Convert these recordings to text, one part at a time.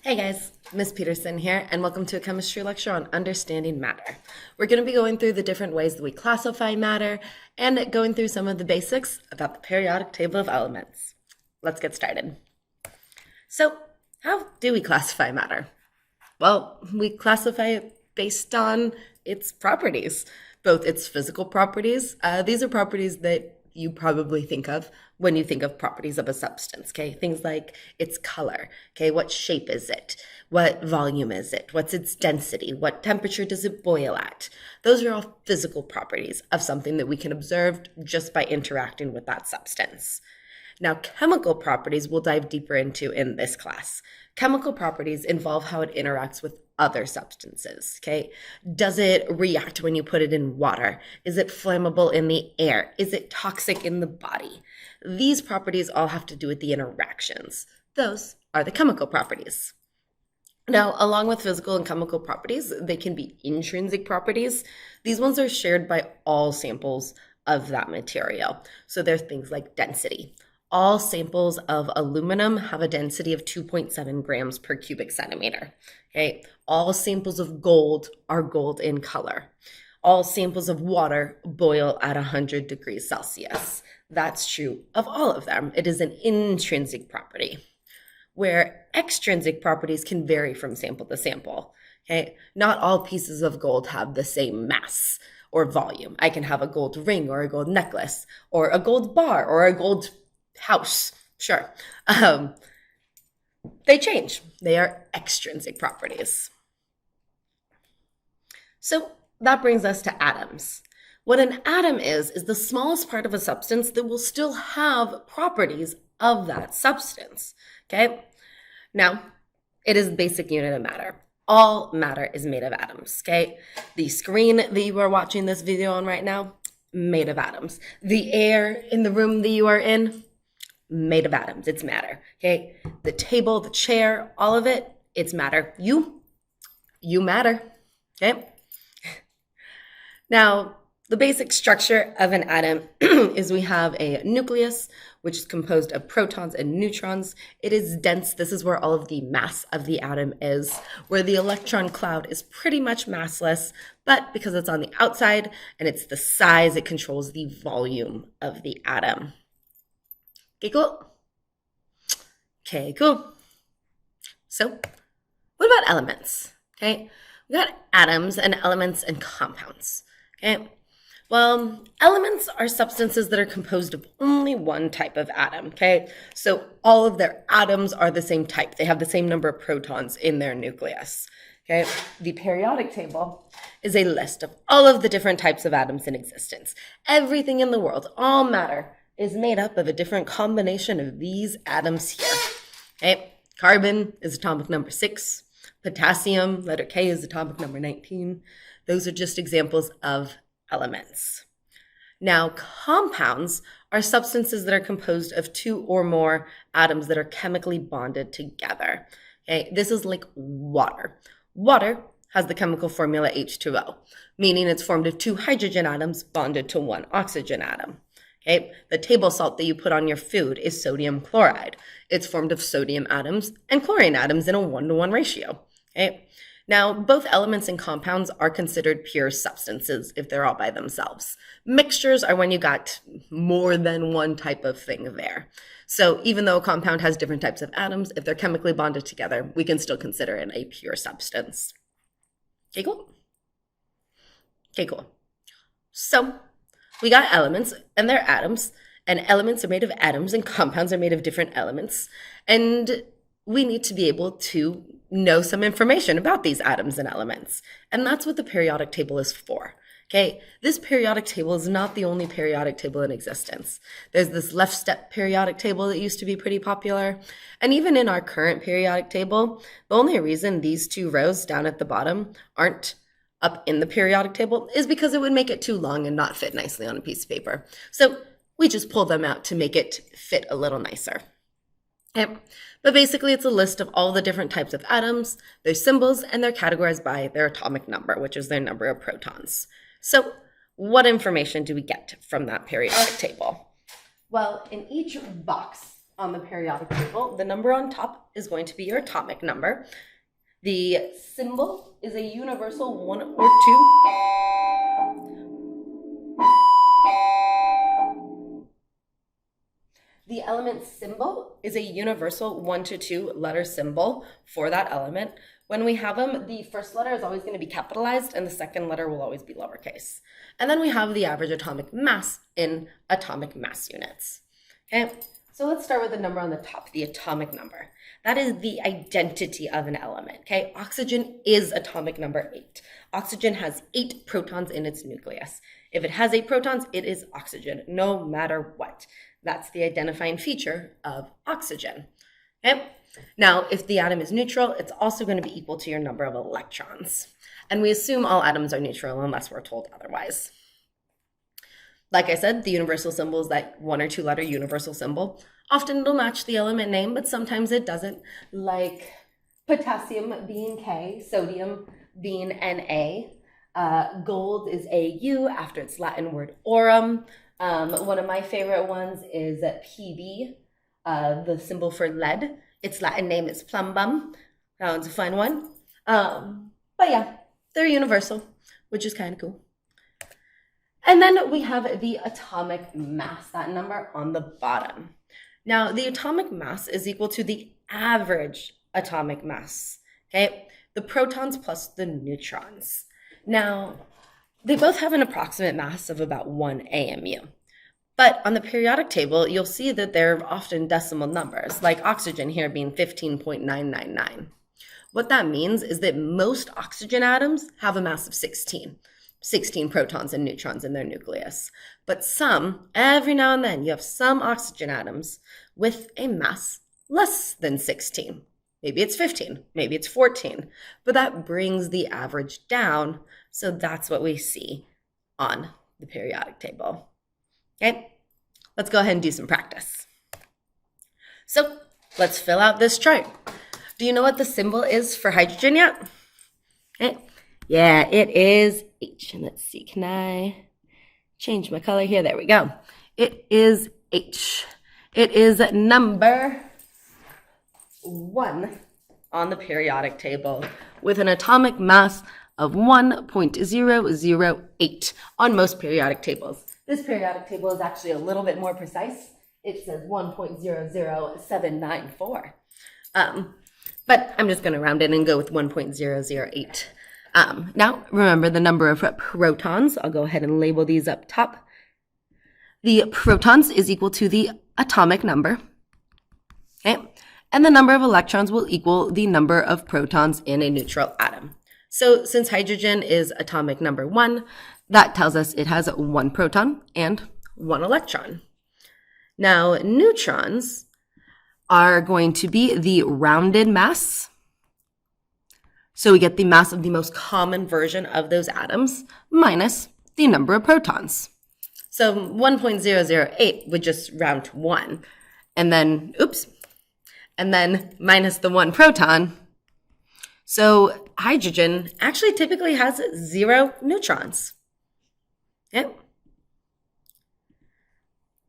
Hey guys, Miss Peterson here, and welcome to a chemistry lecture on understanding matter. We're going to be going through the different ways that we classify matter and going through some of the basics about the periodic table of elements. Let's get started. So, how do we classify matter? Well, we classify it based on its properties, both its physical properties. These are properties that you probably think of when you think of properties of a substance, okay? Things like its color, okay? What shape is it? What volume is it? What's its density? What temperature does it boil at? Those are all physical properties of something that we can observe just by interacting with that substance. Now, chemical properties we'll dive deeper into in this class. Chemical properties involve how it interacts with other substances, okay? Does it react when you put it in water? Is it flammable in the air? Is it toxic in the body? These properties all have to do with the interactions. Those are the chemical properties. Now, along with physical and chemical properties, they can be intrinsic properties. These ones are shared by all samples of that material. So there's things like density. All samples of aluminum have a density of 2.7 grams per cubic centimeter. Okay, all samples of gold are gold in color. All samples of water boil at 100 degrees Celsius. That's true of all of them. It is an intrinsic property, where extrinsic properties can vary from sample to sample. Okay, not all pieces of gold have the same mass or volume. I can have a gold ring or a gold necklace or a gold bar or a gold house. Sure. They change. They are extrinsic properties. So that brings us to atoms. What an atom is the smallest part of a substance that will still have properties of that substance. Okay? Now, it is the basic unit of matter. All matter is made of atoms. Okay? The screen that you are watching this video on right now, made of atoms. The air in the room that you are in, made of atoms. It's matter. Okay? The table, the chair, all of it, it's matter. You matter. Okay? Now, the basic structure of an atom is we have a nucleus, which is composed of protons and neutrons. It is dense. This is where all of the mass of the atom is, where the electron cloud is pretty much massless, but because it's on the outside and it's the size, it controls the volume of the atom. Okay, cool. Okay, cool. So, what about elements? Okay, we got atoms and elements and compounds. Okay, well, elements are substances that are composed of only one type of atom. Okay, so all of their atoms are the same type. They have the same number of protons in their nucleus. Okay, the periodic table is a list of all of the different types of atoms in existence. Everything in the world, all matter, is made up of a different combination of these atoms here. Okay, carbon is atomic number 6. Potassium, letter K, is atomic number 19. Those are just examples of elements. Now, compounds are substances that are composed of 2 or more atoms that are chemically bonded together. Okay, this is like water. Water has the chemical formula H2O, meaning it's formed of 2 hydrogen atoms bonded to 1 oxygen atom. Okay, the table salt that you put on your food is sodium chloride. It's formed of sodium atoms and chlorine atoms in a 1-to-1 ratio. Okay, now both elements and compounds are considered pure substances if they're all by themselves. Mixtures are when you got more than one type of thing there. So even though a compound has different types of atoms, if they're chemically bonded together, we can still consider it a pure substance. Okay, cool. Okay, cool. So we got elements and they're atoms, and elements are made of atoms and compounds are made of different elements. And we need to be able to know some information about these atoms and elements. And that's what the periodic table is for. Okay, this periodic table is not the only periodic table in existence. There's this left step periodic table that used to be pretty popular. And even in our current periodic table, the only reason these 2 rows down at the bottom aren't up in the periodic table is because it would make it too long and not fit nicely on a piece of paper. So we just pull them out to make it fit a little nicer. Okay. But basically, it's a list of all the different types of atoms, their symbols, and they're categorized by their atomic number, which is their number of protons. So what information do we get from that periodic table? Well, in each box on the periodic table, the number on top is going to be your atomic number. The symbol is a universal 1 or 2. The element symbol is a universal 1 to 2 letter symbol for that element. When we have them, the first letter is always going to be capitalized and the second letter will always be lowercase. And then we have the average atomic mass in atomic mass units. Okay, so let's start with the number on the top, the atomic number. That is the identity of an element, okay? Oxygen is atomic number 8. Oxygen has 8 protons in its nucleus. If it has 8 protons, it is oxygen, no matter what. That's the identifying feature of oxygen, okay? Now, if the atom is neutral, it's also going to be equal to your number of electrons. And we assume all atoms are neutral unless we're told otherwise. Like I said, the universal symbol is that 1 or 2 letter universal symbol. Often it'll match the element name, but sometimes it doesn't, like potassium being K, sodium being Na. Gold is Au after its Latin word aurum. One of my favorite ones is Pb, the symbol for lead. Its Latin name is plumbum. That one's a fun one. But yeah, they're universal, which is kind of cool. And then we have the atomic mass, that number on the bottom. Now, the atomic mass is equal to the average atomic mass, okay? The protons plus the neutrons. Now, they both have an approximate mass of about 1 AMU. But on the periodic table, you'll see that they're often decimal numbers, like oxygen here being 15.999. What that means is that most oxygen atoms have a mass of 16 protons and neutrons in their nucleus. But some, every now and then, you have some oxygen atoms with a mass less than 16. Maybe it's 15, maybe it's 14, but that brings the average down. So that's what we see on the periodic table. Okay, let's go ahead and do some practice. So let's fill out this chart. Do you know what the symbol is for hydrogen yet? Okay. Yeah, it is H. And let's see, can I change my color here? There we go. It is H. It is number 1 on the periodic table with an atomic mass of 1.008 on most periodic tables. This periodic table is actually a little bit more precise. It says 1.00794. But I'm just going to round it and go with 1.008. Now, remember the number of protons. I'll go ahead and label these up top. The protons is equal to the atomic number. Okay? And the number of electrons will equal the number of protons in a neutral atom. So since hydrogen is atomic number 1, that tells us it has 1 proton and 1 electron. Now, neutrons are going to be the rounded mass. So we get the mass of the most common version of those atoms minus the number of protons. So 1.008 would just round to 1. And then, and then minus the 1 proton. So hydrogen actually typically has 0 neutrons. Okay.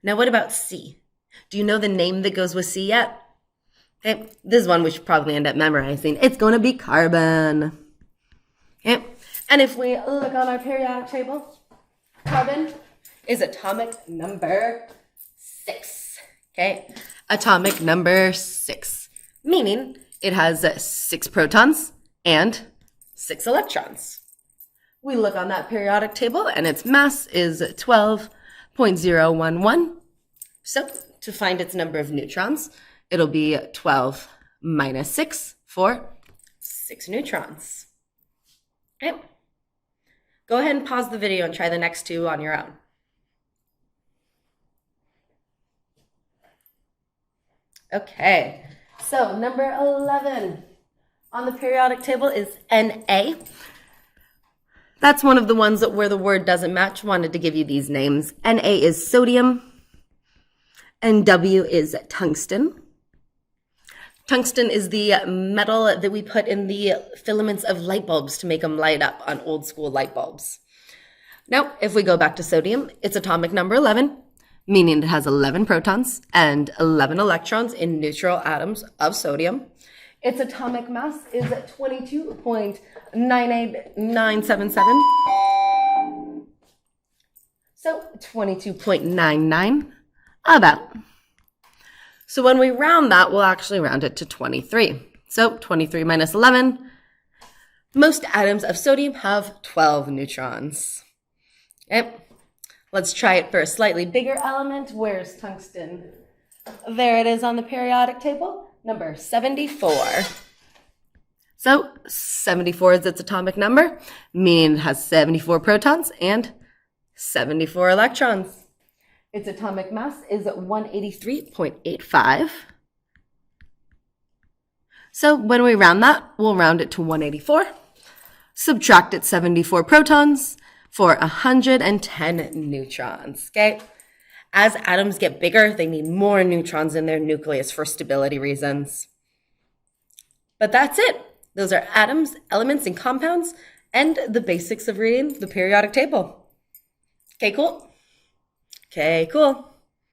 Now what about C? Do you know the name that goes with C yet? Okay, this is one we should probably end up memorizing. It's going to be carbon. Okay, and if we look on our periodic table, carbon is atomic number 6. Okay, atomic number 6, meaning it has 6 protons and 6 electrons. We look on that periodic table and its mass is 12.011. So to find its number of neutrons, it'll be 12 minus 6 for 6 neutrons. Okay. Go ahead and pause the video and try the next 2 on your own. Okay, so number 11 on the periodic table is Na. That's one of the ones where the word doesn't match. Wanted to give you these names. Na is sodium, and W is tungsten. Tungsten is the metal that we put in the filaments of light bulbs to make them light up on old school light bulbs. Now, if we go back to sodium, it's atomic number 11, meaning it has 11 protons and 11 electrons in neutral atoms of sodium. Its atomic mass is 22.98977. So 22.99 about. So when we round that, we'll actually round it to 23. So 23 minus 11. Most atoms of sodium have 12 neutrons. Okay. Let's try it for a slightly bigger element. Where's tungsten? There it is on the periodic table, number 74. So 74 is its atomic number, meaning it has 74 protons and 74 electrons. Its atomic mass is 183.85. So when we round that, we'll round it to 184. Subtract its 74 protons for 110 neutrons, okay? As atoms get bigger, they need more neutrons in their nucleus for stability reasons. But that's it. Those are atoms, elements, and compounds, and the basics of reading the periodic table. Okay, cool? Okay, cool.